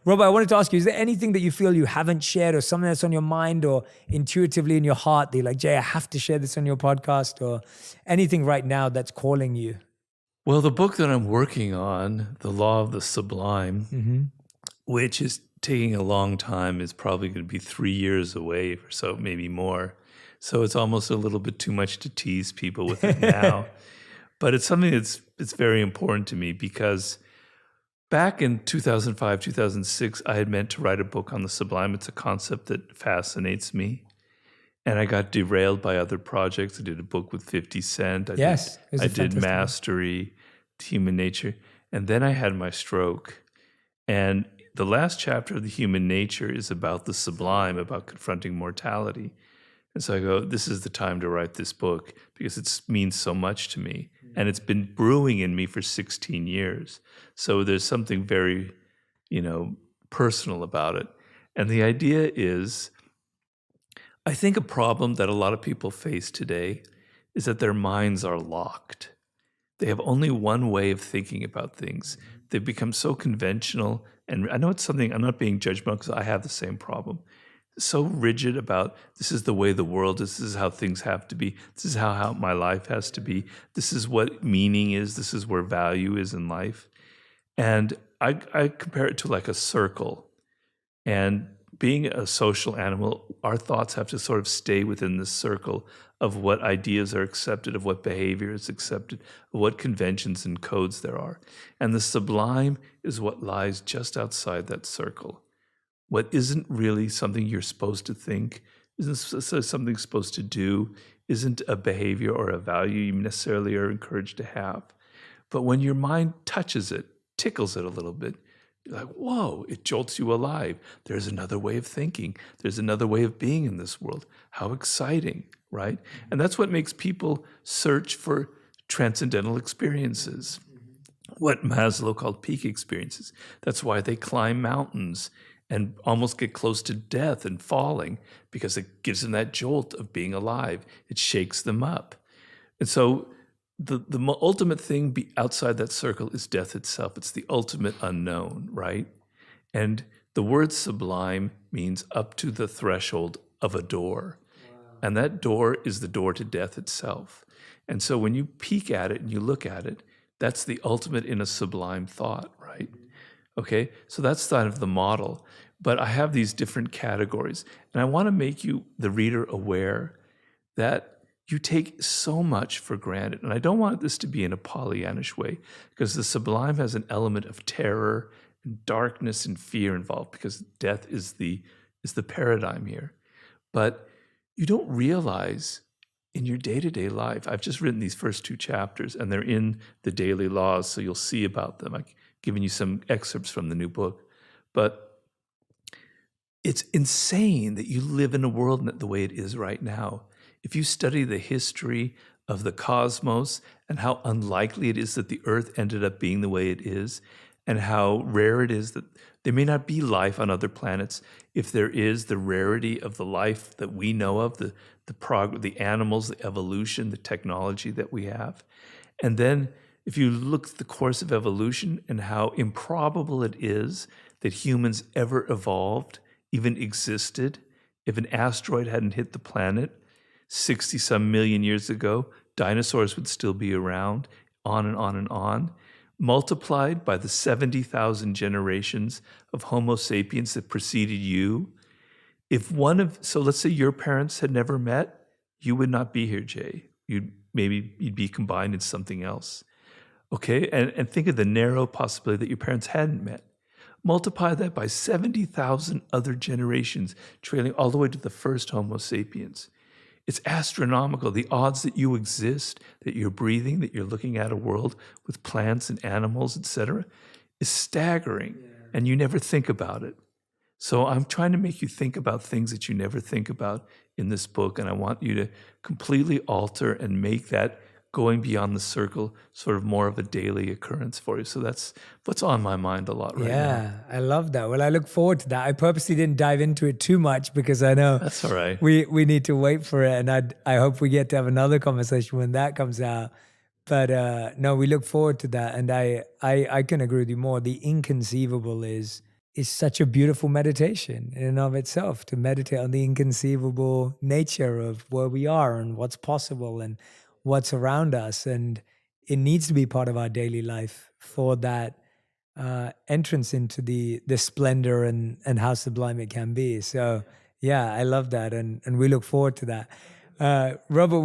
Robert, I wanted to ask you, is there anything that you feel you haven't shared or something that's on your mind or intuitively in your heart that you're like, Jay, I have to share this on your podcast, or anything right now that's calling you? Well, the book that I'm working on, The Law of the Sublime, which is taking a long time, is probably going to be 3 years away or so, maybe more. So it's almost a little bit too much to tease people with it now. But it's something it's very important to me because back in 2005, 2006, I had meant to write a book on the sublime. It's a concept that fascinates me. And I got derailed by other projects. I did a book with 50 Cent. I did Mastery, Human Nature. And then I had my stroke. And the last chapter of the Human Nature is about the sublime, about confronting mortality. And so I go, this is the time to write this book because it means so much to me. And it's been brewing in me for 16 years. So there's something very, personal about it. And the idea is, I think a problem that a lot of people face today is that their minds are locked. They have only one way of thinking about things. They've become so conventional. And I know it's something, I'm not being judgmental because I have the same problem. So rigid about this is the way the world is, this is how things have to be, this is how my life has to be, this is what meaning is, this is where value is in life. And I compare it to like a circle. And being a social animal, our thoughts have to sort of stay within this circle of what ideas are accepted, of what behavior is accepted, of what conventions and codes there are. And the sublime is what lies just outside that circle. What isn't really something you're supposed to think, isn't something you're supposed to do, isn't a behavior or a value you necessarily are encouraged to have. But when your mind touches it, tickles it a little bit, you're like, whoa, it jolts you alive. There's another way of thinking. There's another way of being in this world. How exciting, right? And that's what makes people search for transcendental experiences, what Maslow called peak experiences. That's why they climb mountains and almost get close to death and falling, because it gives them that jolt of being alive. It shakes them up. And so the ultimate thing outside that circle is death itself. It's the ultimate unknown, right? And the word sublime means up to the threshold of a door. Wow. And that door is the door to death itself. And so when you peek at it and you look at it, that's the ultimate in a sublime thought, right? Okay, so that's kind of the model. But I have these different categories. And I want to make you, the reader, aware that you take so much for granted. And I don't want this to be in a Pollyannish way, because the sublime has an element of terror and darkness and fear involved, because death is the paradigm here. But you don't realize in your day-to-day life, I've just written these first 2 chapters, and they're in the daily laws, so you'll see about them. I've given you some excerpts from the new book. But it's insane that you live in a world the way it is right now. If you study the history of the cosmos and how unlikely it is that the Earth ended up being the way it is, and how rare it is that there may not be life on other planets, if there is, the rarity of the life that we know of, the animals, the evolution, the technology that we have. And then if you look at the course of evolution and how improbable it is that humans ever evolved, even existed, if an asteroid hadn't hit the planet 60-some million years ago, dinosaurs would still be around, on and on and on, multiplied by the 70,000 generations of Homo sapiens that preceded you. So let's say your parents had never met, you would not be here, Jay. You'd be combined in something else. Okay, and think of the narrow possibility that your parents hadn't met. Multiply that by 70,000 other generations, trailing all the way to the first Homo sapiens. It's astronomical. The odds that you exist, that you're breathing, that you're looking at a world with plants and animals, etc., is staggering. Yeah. And you never think about it. So I'm trying to make you think about things that you never think about in this book. And I want you to completely alter and make that going beyond the circle sort of more of a daily occurrence for you. So that's what's on my mind a lot right now. Yeah, I love that. Well, I look forward to that. I purposely didn't dive into it too much because I know that's all right. We need to wait for it. And I hope we get to have another conversation when that comes out. But no, we look forward to that. And I can agree with you more. The inconceivable is is such a beautiful meditation in and of itself, to meditate on the inconceivable nature of where we are and what's possible and what's around us. And it needs to be part of our daily life for that entrance into the splendor and how sublime it can be. So yeah, I love that. And we look forward to that. Robert,